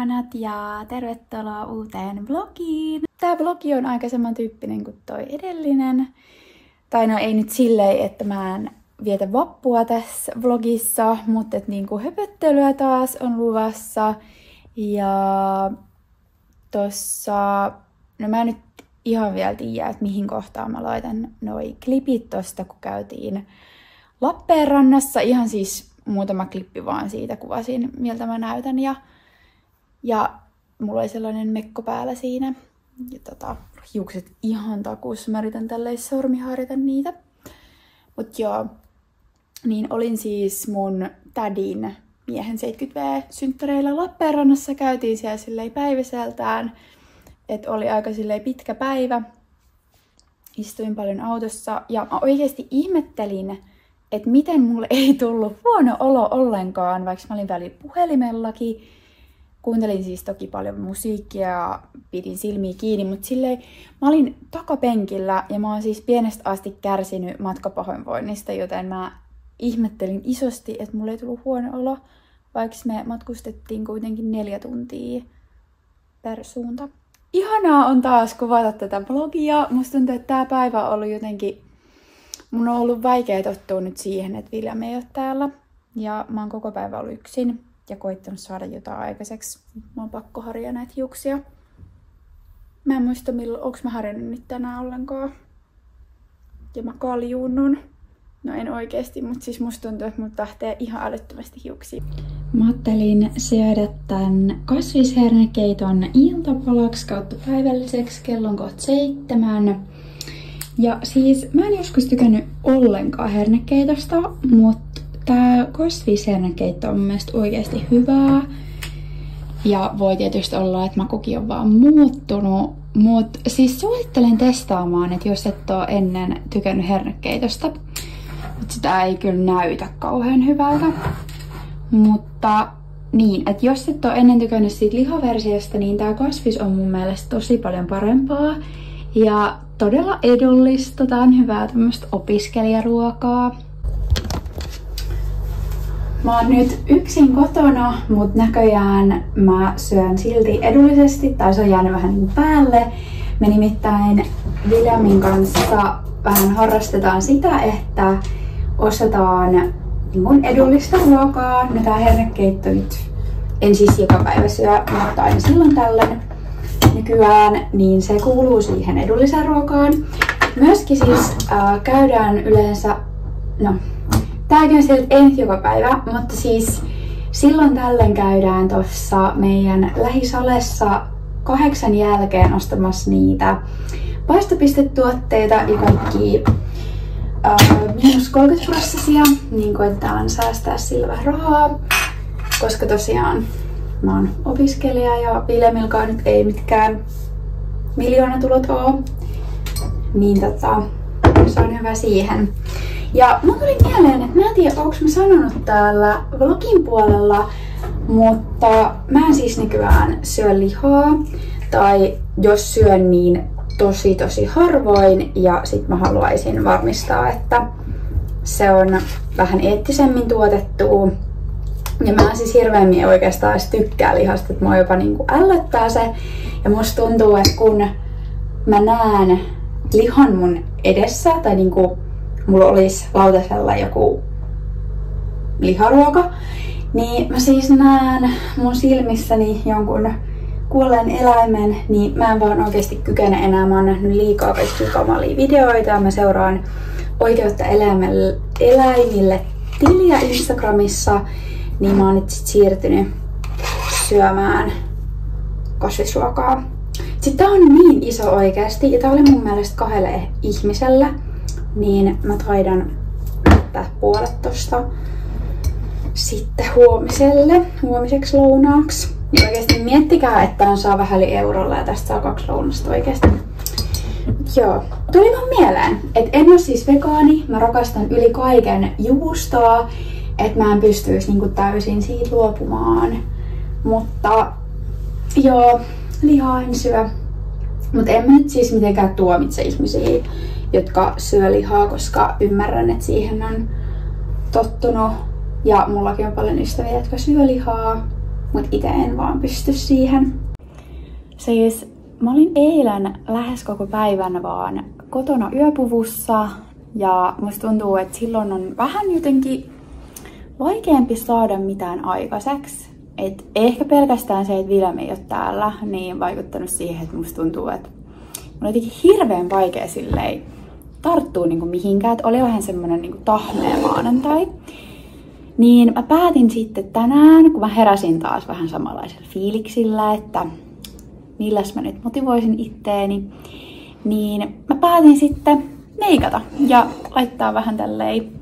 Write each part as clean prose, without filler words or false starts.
ihanat ja tervetuloa uuteen vlogiin. Tää vlogi on aika samantyyppinen kuin toi edellinen. Tai no ei nyt silleen, että mä en vietä vappua tässä vlogissa, mutta et niinku höpöttelyä taas on luvassa. Ja tossa, no mä nyt ihan vielä tiedä, että mihin kohtaan mä laitan noi klipit tosta, kun käytiin Lappeenrannassa. Ihan siis muutama klippi vaan siitä kuvasin, miltä mä näytän. Ja mulla oli sellainen mekko päällä siinä. Ja hiukset ihan takussa. Mä yritän tälleen sormiharjata niitä. Mut joo, niin olin siis mun tädin miehen 70V-synttäreillä Lappeenrannassa. Käytiin siellä silleen päiväseltään. Että oli aika silleen pitkä päivä. Istuin paljon autossa ja mä oikeesti ihmettelin, että miten mulle ei tullut huono olo ollenkaan, vaikka mä olin välillä puhelimellakin. Kuuntelin siis toki paljon musiikkia ja pidin silmiä kiinni, mutta silleen mä olin takapenkillä ja mä oon siis pienestä asti kärsinyt matkapahoinvoinnista, joten mä ihmettelin isosti, että mulle ei tullut huono olo, vaikka me matkustettiin kuitenkin 4 tuntia per suunta. Ihanaa on taas kuvata tätä vlogia. Musta tuntuu, että tää päivä on ollut jotenkin... Mun on ollut vaikea tottua nyt siihen, että William ei ole täällä. Ja mä oon koko päivä ollut yksin ja koittanut saada jotain aikaiseksi. Mä oon pakko harjaa näitä hiuksia. Mä en muista, onks mä harjannut nyt tänään ollenkaan. Ja mä kaljuunnun. No en oikeesti, mutta siis musta tuntuu, että mut lähtee ihan älyttömästi hiuksiin. Mä ajattelin syödä tän kasvishernekeiton iltapalaksi kautta päivälliseksi. Kello on kohta 7. Ja siis mä en joskus tykännyt ollenkaan hernekeitosta, mutta tää kasvishernekeitto on mun mielestä oikeasti hyvää. Ja voi tietysti olla, että makukin on vaan muuttunut. Mutta siis suosittelen testaamaan, että jos et oo ennen tykännyt hernekeitosta. Mutta sitä ei kyllä näytä kauhean hyvältä. Mutta niin, että jos et oo ennen tykännyt siitä lihaversiosta, niin tää kasvis on mun mielestä tosi paljon parempaa. Ja todella edullista. Tää on hyvää tämmöstä opiskelijaruokaa. Mä oon nyt yksin kotona, mut näköjään mä syön silti edullisesti, tai se on jäänyt vähän niin päälle. Me nimittäin Williamin kanssa vähän harrastetaan sitä, että ostetaan niin edullista ruokaa. No tää hernekeitto nyt en siis joka päivä syö, mutta aina silloin tällöin nykyään, niin se kuuluu siihen edulliseen ruokaan. Myöskin siis käydään yleensä, no tääkin on sieltä ei nyt joka päivä, mutta siis silloin tällöin käydään tuossa meidän lähisalessa 8 jälkeen ostamassa niitä paistopistetuotteita ja kaikki -30%, niin koitetaan säästää sillä vähän rahaa, koska tosiaan mä oon opiskelija ja Williamilkaan nyt ei mitkään miljoonatulot oo, niin se on hyvä siihen. Ja mun tuli mieleen, että mä en tiedä, onko mä sanonut täällä vlogin puolella, mutta mä en siis nykyään syö lihaa, tai jos syön, niin tosi harvoin, ja sit mä haluaisin varmistaa, että se on vähän eettisemmin tuotettua. Ja mä siis hirveämmin oikeastaan edes tykkää lihasta, että mua jopa niinku ällöttää se. Ja musta tuntuu, että kun mä näen lihan mun edessä, tai niinku mulla olisi lautasella joku liharuoka, niin mä siis näen mun silmissäni jonkun kuolleen eläimen, niin mä en vaan oikeasti kykene enää. Mä oon nähnyt liikaa kaikkia kamalia videoita ja mä seuraan Oikeutta eläimille tiliä Instagramissa, niin mä oon nyt sit siirtynyt syömään kasvisruokaa. Sitten tää on niin iso oikeasti, ja tää oli mun mielestä 2 ihmiselle, niin mä taidan jättää puolet tosta sitten huomiseksi lounaaksi. Ja oikeesti miettikää, että tän saa vähän yli eurolla ja tästä saa 2 lounasta oikeesti. Joo, tuli vaan mieleen, että en oo siis vegaani, mä rakastan yli kaiken juustoa, että mä en pystyisi niinku täysin siitä luopumaan. Mutta joo, lihaa en syö. Mutta en mä nyt siis mitenkään tuomitse ihmisiä, jotka syö lihaa, koska ymmärrän, että siihen on tottunut. Ja mullakin on paljon ystäviä, jotka syö lihaa. Mut itse en vaan pysty siihen. Siis mä olin eilen lähes koko päivän vaan kotona yöpuvussa ja musta tuntuu, että silloin on vähän jotenkin vaikeampi saada mitään aikaiseksi. Et ehkä pelkästään se, että Vilhelm ei ole täällä, niin vaikuttanut siihen, että musta tuntuu, että on jotenkin hirveän vaikea silleen tarttua niinku mihinkään. Et oli vähän semmonen niinku tahmea maanantai. Niin mä päätin sitten tänään, kun mä heräsin taas vähän samanlaisella fiiliksillä, että milläs mä nyt motivoisin itteeni, niin mä päätin sitten meikata ja laittaa vähän tälleen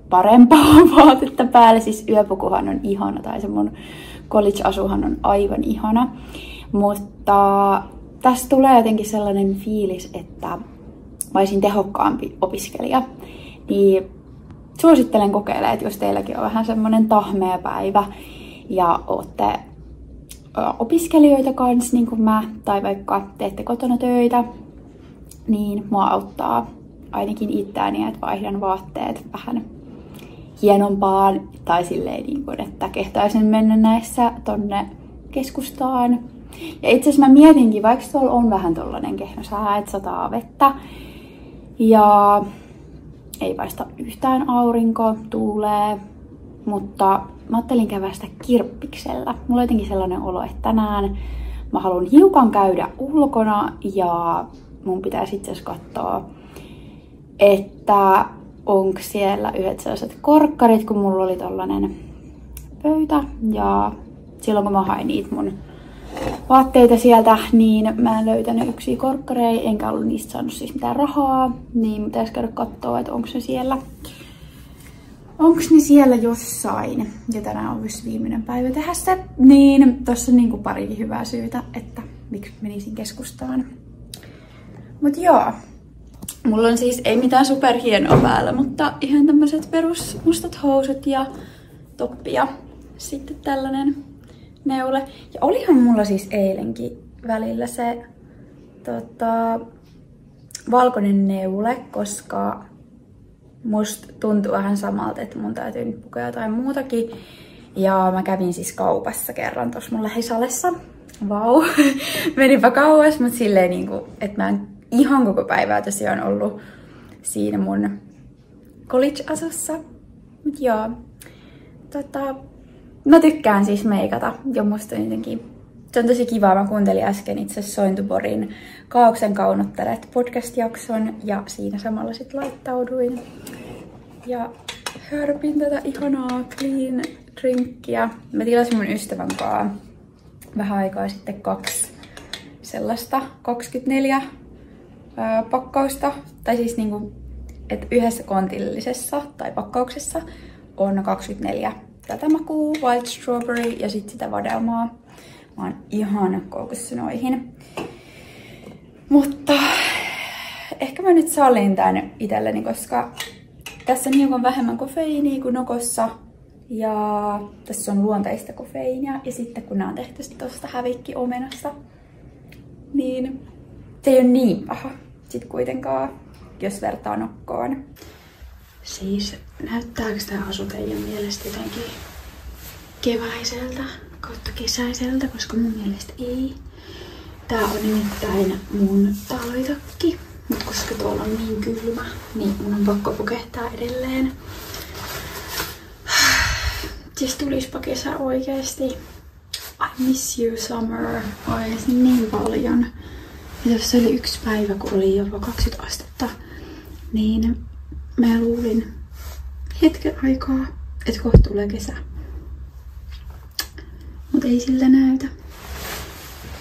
parempaa vaatetta päälle. Siis yöpukuhan on ihana, tai se mun college-asuhan on aivan ihana. Mutta tästä tulee jotenkin sellainen fiilis, että mä olisin tehokkaampi opiskelija. Niin suosittelen kokeilemaan, että jos teilläkin on vähän semmonen tahmea päivä ja ootte opiskelijoita kanssa, niin kuin mä, tai vaikka teette kotona töitä, niin mua auttaa ainakin itseäni, että vaihdan vaatteet vähän hienompaan, tai silleen, niin kuin, että kehtaisin mennä näissä tonne keskustaan. Ja itse asiassa mä mietinkin, vaikka tuolla on vähän tollanen kehno sää, että sataa vettä, ja ei paista yhtään aurinko, tuulee, mutta mä ajattelin kävästä kirppiksellä. Mulla on jotenkin sellainen olo, että tänään mä haluan hiukan käydä ulkona ja mun pitäisi itse asiassa katsoa, että onko siellä yhdet sellaiset korkkarit, kun mulla oli tollanen pöytä. Ja silloin kun mä hain niitä mun vaatteita sieltä, niin mä en löytänyt yksiä korkkareja, enkä ollut niistä saanut siis mitään rahaa. Niin pitäisi käydä katsoa, että onko ne siellä. Onks ne siellä jossain? Ja tänään on myös viimeinen päivä tehdä se. Niin tossa on niinku parikin hyvää syytä, että miksi menisin keskustaan. Mut joo. Mulla on siis ei mitään superhienoa päällä, mutta ihan tämmöiset perus mustat housut ja toppi ja sitten tällainen neule. Ja olihan mulla siis eilenkin välillä se valkoinen neule, koska musta tuntui vähän samalta, että mun täytyy nyt pukea jotain muutakin. Ja mä kävin siis kaupassa kerran tossa mun lähisalessa. Vau, menipä kauas, mutta silleen niinku, että mä en ihan koko päivää tosiaan ollut siinä mun college-asussa. Mut joo, mä tykkään siis meikata ja musta jotenkin se on tosi kiva. Mä kuuntelin äsken itse Sointuborin Kaaoksen kaunottaret podcast-jakson ja siinä samalla sit laittauduin. Ja hörpin tätä ihanaa clean drinkkiä. Mä tilasin mun ystävän kanssa vähän aikaa sitten 2 sellaista 24 pakkausta. Tai siis niinku, että yhdessä kontillisessa tai pakkauksessa on 24 tätä makua, white strawberry ja sit sitä vadelmaa. Mä oon ihan koukussa noihin. Mutta ehkä mä nyt sallin tän itselleni, koska tässä on hiukan vähemmän kofeiinia kuin Nokossa. Ja tässä on luonteista kofeiinia. Ja sitten kun nää on tehty tosta hävikkiomenasta, niin se ei ole niin paha sit kuitenkaan, jos vertaa Nokkoon. Siis näyttääkö tää asu teidän mielestä jotenkin keväiseltä kautta kesäiseltä, koska mun mielestä ei. Tää on nimittäin mun talvitakki, mutta koska tuolla on niin kylmä, niin mun on pakko pukehtaa edelleen. Siis tulispa kesä oikeesti. I miss you summer oikeesti niin paljon. Ja tuossa oli yksi päivä, kun oli jopa 20 astetta, niin mä luulin hetken aikaa, että kohta tulee kesä. Mut ei siltä näytä.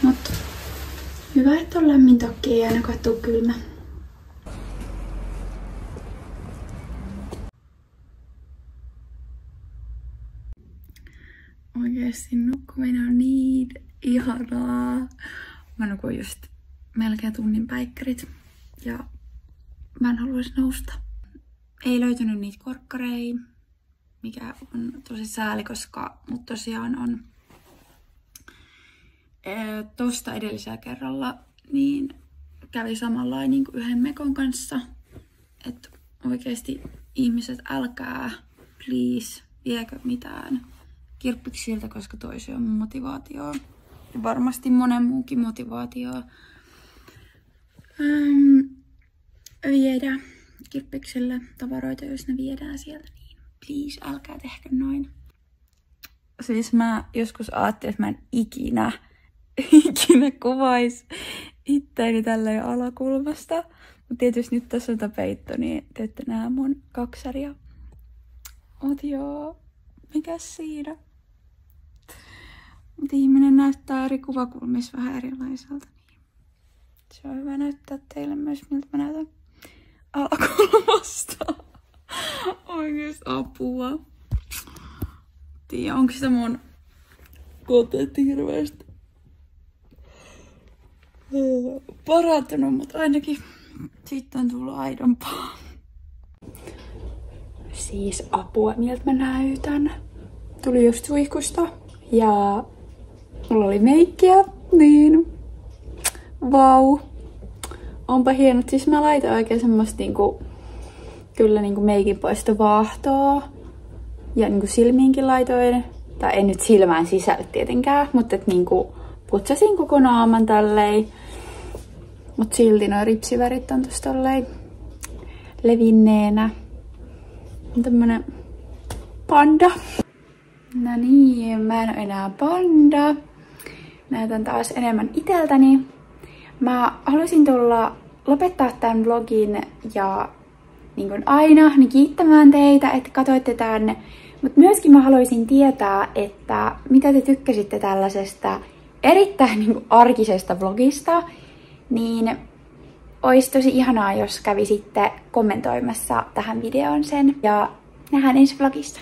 Mut hyvä, että on lämmin takki, ei ainakaan tuu kylmä. Oikeesti nukkuminen on niin ihanaa. Mä nukuin just melkein tunnin päikkärit ja mä en haluaisi nousta. Ei löytynyt niitä korkkareja, mikä on tosi sääli, koska mut tosiaan on tosta edellisellä kerralla niin kävi samanlainen niin kuin yhden mekon kanssa. Että oikeesti ihmiset, älkää please viekö mitään kirppiksiltä, koska toisi on motivaatioa. Ja varmasti monen muukin motivaatioa viedä kirppikselle tavaroita, jos ne viedään sieltä, niin please, älkää tehkö noin. Siis mä joskus ajattelin, että mä en ikinä kuvais itteeni tälleen alakulmasta. Mutta tietysti nyt tässä on tää peitto, niin te ette näe mun kaksaria. Mut joo, mikäs siinä? Mut ihminen näyttää eri kuvakulmissa vähän erilaiselta. Niin se on hyvä näyttää teille myös, miltä mä näytän alakulmasta. Oikeesti apua. Tiedä, onko sitä mun koteetti hirveästi parantunut, mutta ainakin sitten on tullut aidompaa. Siis apua, miltä mä näytän. Tuli just suihkusta ja mulla oli meikkiä, niin vau. Onpa hienot. Siis mä laitan oikein semmoista kyllä meikin poistovaahtoa. Ja silmiinkin laitoin. Tai en nyt silmään sisälle tietenkään, mutta et putsasin koko naaman tälleen. Mut silti noi ripsivärit on tossa tolleen levinneenä. Tämmönen panda. No niin, mä en oo enää panda. Näytän taas enemmän iteltäni. Mä halusin lopettaa tämän vlogin ja niin kuin aina niin kiittämään teitä, että katsoitte tänne. Mutta myöskin mä haluaisin tietää, että mitä te tykkäsitte tällaisesta erittäin arkisesta vlogista. Niin olisi tosi ihanaa, jos kävisitte kommentoimassa tähän videoon sen. Ja nähdään ensi vlogissa.